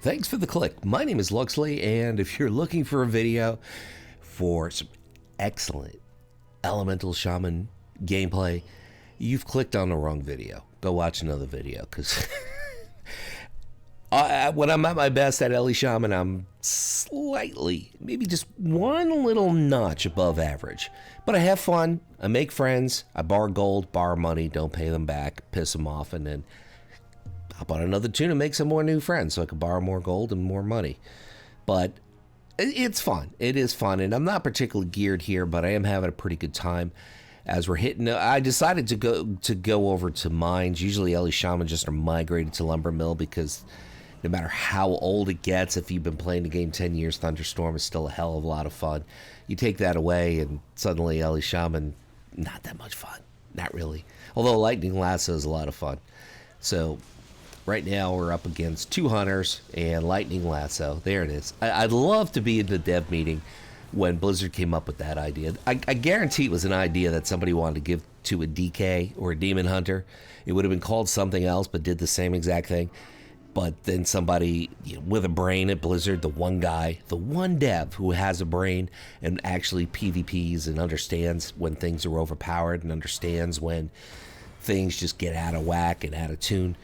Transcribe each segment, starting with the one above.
Thanks for the click. My name is Luxley, and if you're looking for a video for some excellent Elemental Shaman gameplay, you've clicked on the wrong video. Go watch another video, because when I'm at my best at Ele Shaman, I'm slightly, maybe just one little notch above average. But I have fun, I make friends, I borrow gold, borrow money, don't pay them back, piss them off, and then hop on another tune and make some more new friends so I can borrow more gold and more money. But it's fun. It is fun, and I'm not particularly geared here, but I am having a pretty good time as we're hitting. I decided to go over to mines. Usually Ele Shaman just are migrated to Lumber Mill because no matter how old it gets, if you've been playing the game 10 years, Thunderstorm is still a hell of a lot of fun. You take that away, and suddenly Ele Shaman, not that much fun. Not really. Although Lightning Lasso is a lot of fun. So right now we're up against 2 Hunters and Lightning Lasso. There it is. I'd love to be in the dev meeting when Blizzard came up with that idea. I guarantee it was an idea that somebody wanted to give to a DK or a Demon Hunter. It would have been called something else, but did the same exact thing. But then somebody with a brain at Blizzard, the one guy, the one dev who has a brain and actually PvPs and understands when things are overpowered and understands when things just get out of whack and out of tune.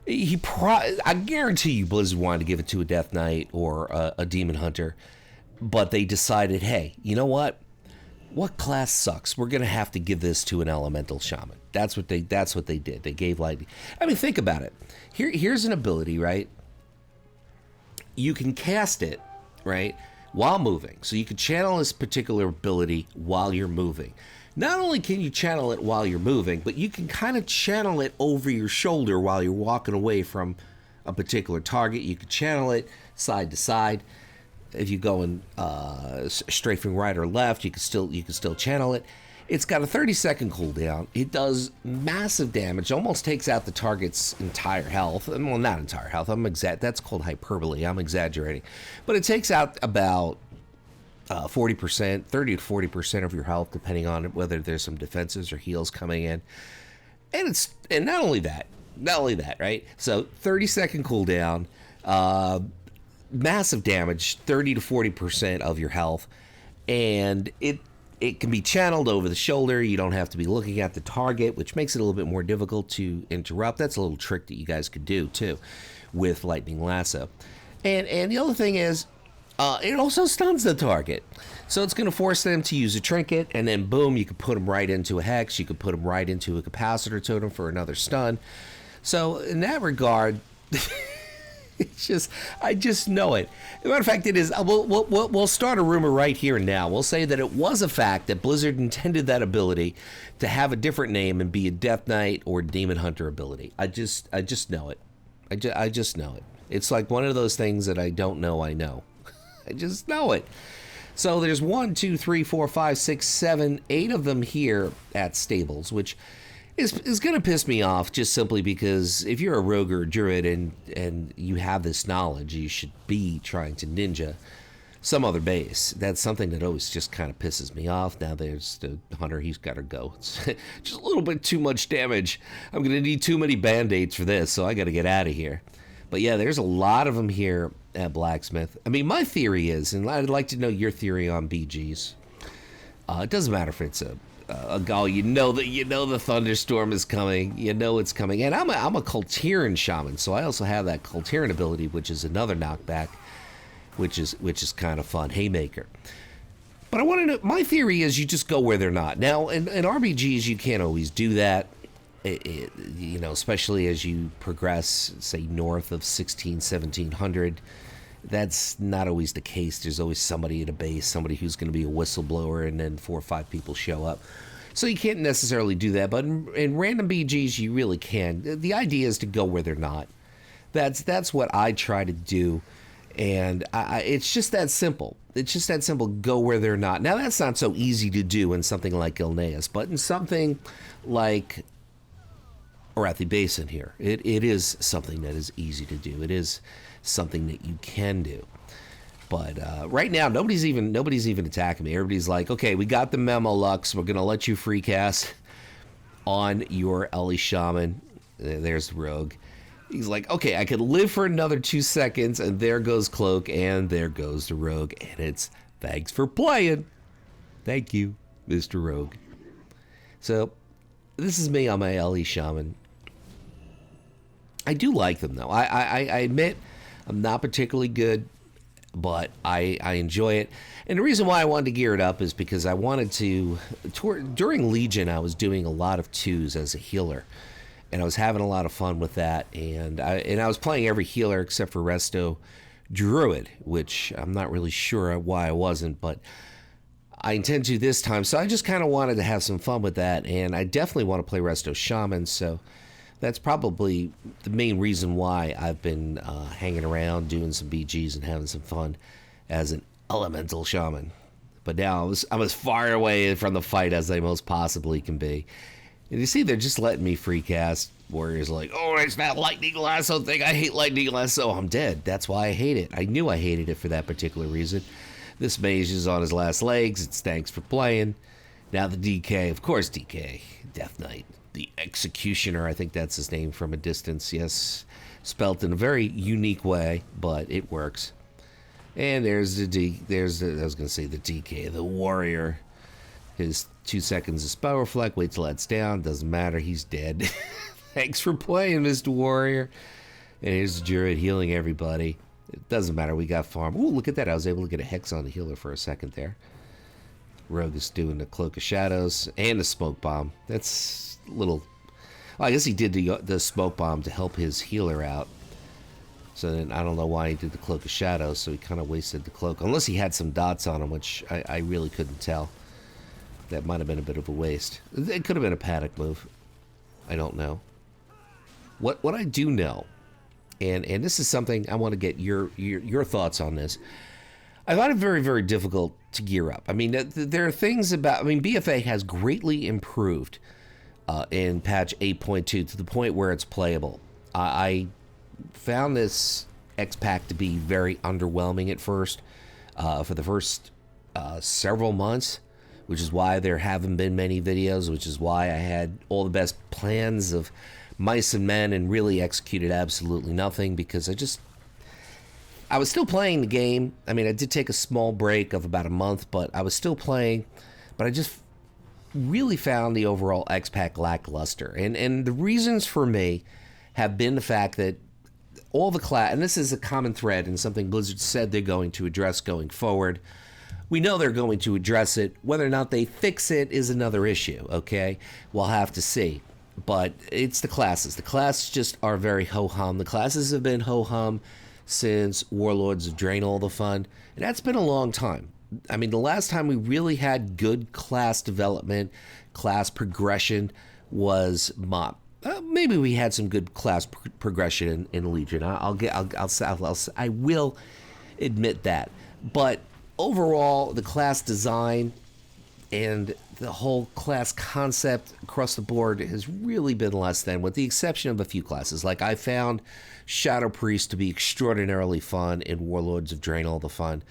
I guarantee you Blizzard wanted to give it to a Death Knight or a Demon Hunter, but they decided, hey, you know what? What class sucks? We're gonna have to give this to an Elemental Shaman. That's what they did. They gave Lightning. I mean, think about it. Here's an ability, right? You can cast it, right, while moving. So you can channel this particular ability while you're moving. Not only can you channel it while you're moving, but you can kind of channel it over your shoulder while you're walking away from a particular target. You can channel it side to side. If you're going strafing right or left, you can still channel it. It's got a 30-second cooldown. It does massive damage. Almost takes out the target's entire health. Well, not entire health. That's called hyperbole. I'm exaggerating, but it takes out about 40%, 30 to 40% of your health, depending on whether there's some defenses or heals coming in. And not only that, right? So 30-second cooldown, massive damage, 30 to 40% of your health, and it can be channeled over the shoulder. You don't have to be looking at the target, which makes it a little bit more difficult to interrupt. That's a little trick that you guys could do too with Lightning Lasso. And the other thing is, it also stuns the target. So it's going to force them to use a trinket, and then boom, you could put them right into a hex. You could put them right into a capacitor totem for another stun. So in that regard, I just know it. As a matter of fact, it is. We'll start a rumor right here and now. We'll say that it was a fact that Blizzard intended that ability to have a different name and be a Death Knight or Demon Hunter ability. I just know it. I just know it. It's like one of those things that I don't know I know. I just know it. So there's 1, 2, 3, 4, 5, 6, 7, 8 of them here at Stables, which is going to piss me off just simply because if you're a rogue or a druid and you have this knowledge, you should be trying to ninja some other base. That's something that always just kind of pisses me off. Now there's the hunter, he's got to go. It's just a little bit too much damage. I'm going to need too many band-aids for this, so I got to get out of here. But yeah, there's a lot of them here at Blacksmith. I mean, my theory is, and I'd like to know your theory on BGs. It doesn't matter if it's a goal. You know the thunderstorm is coming. You know it's coming. And I'm a Kultiran Shaman, so I also have that Kultiran ability, which is another knockback, which is kind of fun. Haymaker. But I want to know. My theory is you just go where they're not. Now, in RBGs, you can't always do that. Especially as you progress, say, north of 1700, that's not always the case. There's always somebody at a base, somebody who's going to be a whistleblower, and then 4 or 5 people show up. So you can't necessarily do that, but in random BGs, you really can. The idea is to go where they're not. That's what I try to do, and it's just that simple. It's just that simple, go where they're not. Now, that's not so easy to do in something like Ilneas, but in something like Arathi Basin here, it is something that is easy to do. It is something that you can do. But right now, nobody's even attacking me. Everybody's like, okay, we got the memo, Lux. We're going to let you free cast on your Ele Shaman. There's the rogue. He's like, okay, I could live for another 2 seconds, and there goes Cloak, and there goes the Rogue, and it's thanks for playing. Thank you, Mr. Rogue. So, this is me on my LE Shaman. I do like them, though. I admit I'm not particularly good, but I enjoy it. And the reason why I wanted to gear it up is because I wanted to... During Legion, I was doing a lot of 2s as a healer. And I was having a lot of fun with that. And I was playing every healer except for Resto Druid, which I'm not really sure why I wasn't, but I intend to this time. So I just kind of wanted to have some fun with that. And I definitely want to play Resto Shaman, so that's probably the main reason why I've been hanging around, doing some BGs and having some fun as an elemental shaman. But now I'm as far away from the fight as I most possibly can be. And you see, they're just letting me free cast. Warriors like, oh, it's that lightning lasso thing. I hate lightning lasso. I'm dead. That's why I hate it. I knew I hated it for that particular reason. This mage is on his last legs. It's thanks for playing. Now the DK, of course, DK, Death Knight. The Executioner, I think that's his name from a distance. Yes, spelt in a very unique way, but it works. And there's the I was going to say the DK, the Warrior. His 2 seconds of spell reflect. Wait till that's down. Doesn't matter. He's dead. Thanks for playing, Mr. Warrior. And here's the Druid healing everybody. It doesn't matter. We got farm. Ooh, look at that. I was able to get a Hex on the healer for a second there. Rogue is doing the Cloak of Shadows and the Smoke Bomb. That's a little... Well, I guess he did the Smoke Bomb to help his healer out. So then I don't know why he did the Cloak of Shadows, so he kind of wasted the Cloak. Unless he had some dots on him, which I really couldn't tell. That might have been a bit of a waste. It could have been a panic move. I don't know. What I do know, and this is something I want to get your thoughts on this. I find it very, very difficult to gear up. I mean, there are things about... I mean, BFA has greatly improved in patch 8.2 to the point where it's playable. I found this X-Pack to be very underwhelming at first, for the first several months, which is why there haven't been many videos, which is why I had all the best plans of mice and men and really executed absolutely nothing, because I was still playing the game. I mean, I did take a small break of about a month, but I was still playing, but I just really found the overall X-Pack lackluster. And the reasons for me have been the fact that all the class, and this is a common thread and something Blizzard said they're going to address going forward. We know they're going to address it. Whether or not they fix it is another issue, okay? We'll have to see. But it's the classes. The classes just are very ho-hum. The classes have been ho-hum since Warlords of Drain All the Fun, and that's been a long time. I mean, the last time we really had good class development, class progression was MOP. Maybe we had some good class progression in Legion. I will admit that. But overall, the class design and the whole class concept across the board has really been less than, with the exception of a few classes. Like, I found Shadow Priest to be extraordinarily fun in Warlords of Drain All the Fun,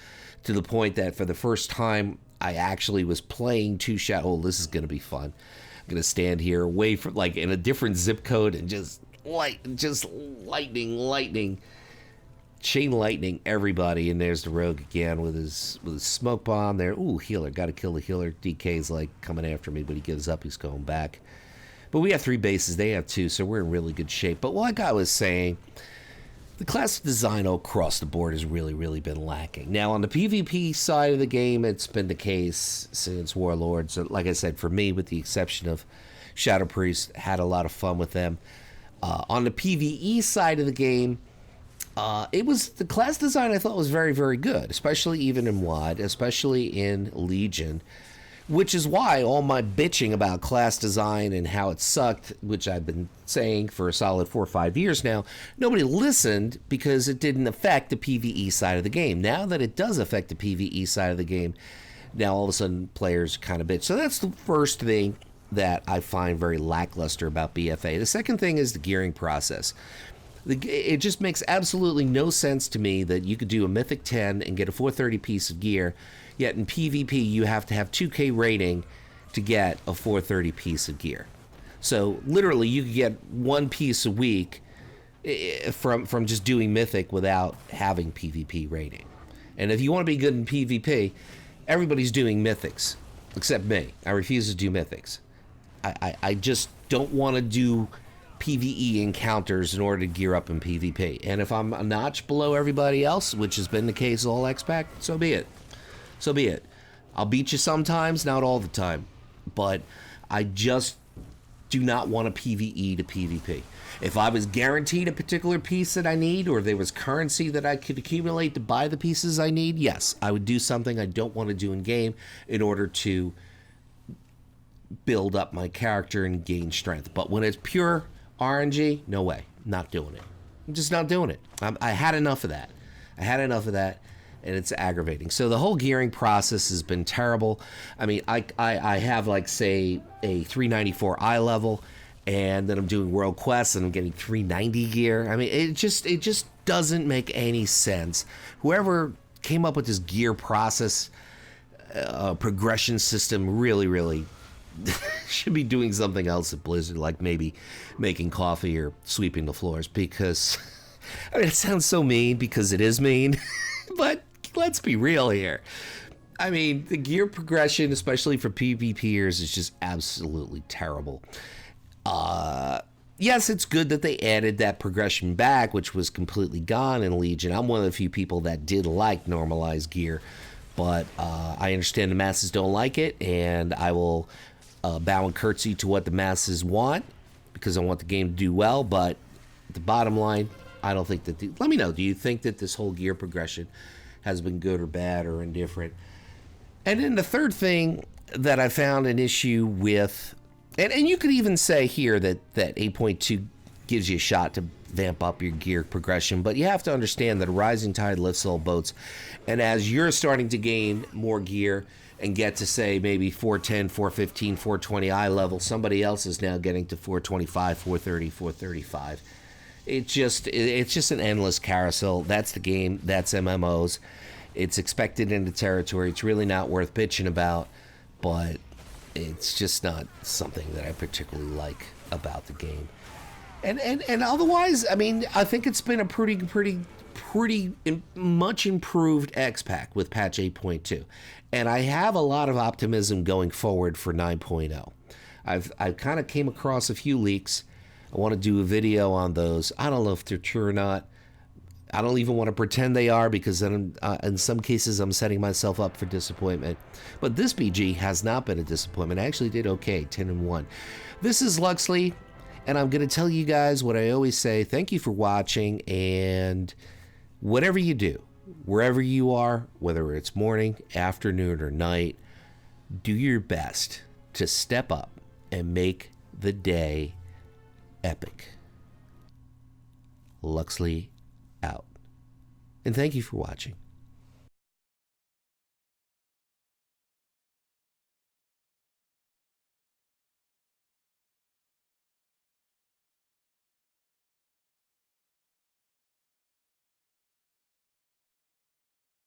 to the point that for the first time I actually was playing two Shadow. Oh, this is going to be fun. I'm going to stand here away from, like, in a different zip code and just lightning, chain lightning everybody. And there's the Rogue again with his smoke bomb there. Ooh, healer, got to kill the healer. DK's like coming after me, but he gives up. He's going back. But we have 3 bases. They have 2, so we're in really good shape. But like I was saying, the class design across the board has really, really been lacking. Now, on the PvP side of the game, it's been the case since Warlords. Like I said, for me, with the exception of Shadow Priest, had a lot of fun with them. On the PvE side of the game, it was the class design I thought was very, very good, especially even in WoD, especially in Legion, which is why all my bitching about class design and how it sucked, which I've been saying for a solid 4 or 5 years now, nobody listened because it didn't affect the PvE side of the game. Now that it does affect the PvE side of the game, now all of a sudden players kind of bitch. So that's the first thing that I find very lackluster about BFA. The second thing is the gearing process. It just makes absolutely no sense to me that you could do a Mythic 10 and get a 430 piece of gear, yet in PvP you have to have 2k rating to get a 430 piece of gear. So literally you could get 1 piece a week from just doing Mythic without having PvP rating. And if you want to be good in PvP, everybody's doing Mythics, except me. I refuse to do Mythics. I just don't want to do PvE encounters in order to gear up in PvP. And if I'm a notch below everybody else, which has been the case all X-Pac, so be it. So be it. I'll beat you sometimes, not all the time. But I just do not want to PvE to PvP. If I was guaranteed a particular piece that I need, or there was currency that I could accumulate to buy the pieces I need, yes, I would do something I don't want to do in game in order to build up my character and gain strength. But when it's pure RNG, no way. Not doing it. I'm just not doing it. I had enough of that. And it's aggravating. So the whole gearing process has been terrible. I mean, I have, like, say, a 394 eye level, and then I'm doing World Quests, and I'm getting 390 gear. I mean, it just doesn't make any sense. Whoever came up with this gear process progression system really should be doing something else at Blizzard, like maybe making coffee or sweeping the floors, because, I mean, it sounds so mean because it is mean, but let's be real here. I mean, the gear progression, especially for PvPers, is just absolutely terrible. Yes, it's good that they added that progression back, which was completely gone in Legion. I'm one of the few people that did like normalized gear, but I understand the masses don't like it, and I will bow and curtsy to what the masses want, because I want the game to do well. But the bottom line, I don't think that let me know, do you think that this whole gear progression has been good or bad or indifferent? And then the third thing that I found an issue with, and you could even say here that 8.2 gives you a shot to vamp up your gear progression, but you have to understand that a rising tide lifts all boats, and as you're starting to gain more gear and get to, say, maybe 410, 415, 420 eye level, somebody else is now getting to 425, 430, 435. It's just an endless carousel. That's the game. That's MMOs. It's expected into territory. It's really not worth bitching about, but it's just not something that I particularly like about the game. And otherwise, I mean, I think it's been a pretty much improved X-Pac with patch 8.2. And I have a lot of optimism going forward for 9.0. I've kind of came across a few leaks. I want to do a video on those. I don't know if they're true or not. I don't even want to pretend they are, because then in some cases I'm setting myself up for disappointment. But this BG has not been a disappointment. I actually did okay, 10-1. This is Luxley, and I'm going to tell you guys what I always say. Thank you for watching, and whatever you do, wherever you are, whether it's morning, afternoon, or night, do your best to step up and make the day epic. Luxley out. And thank you for watching.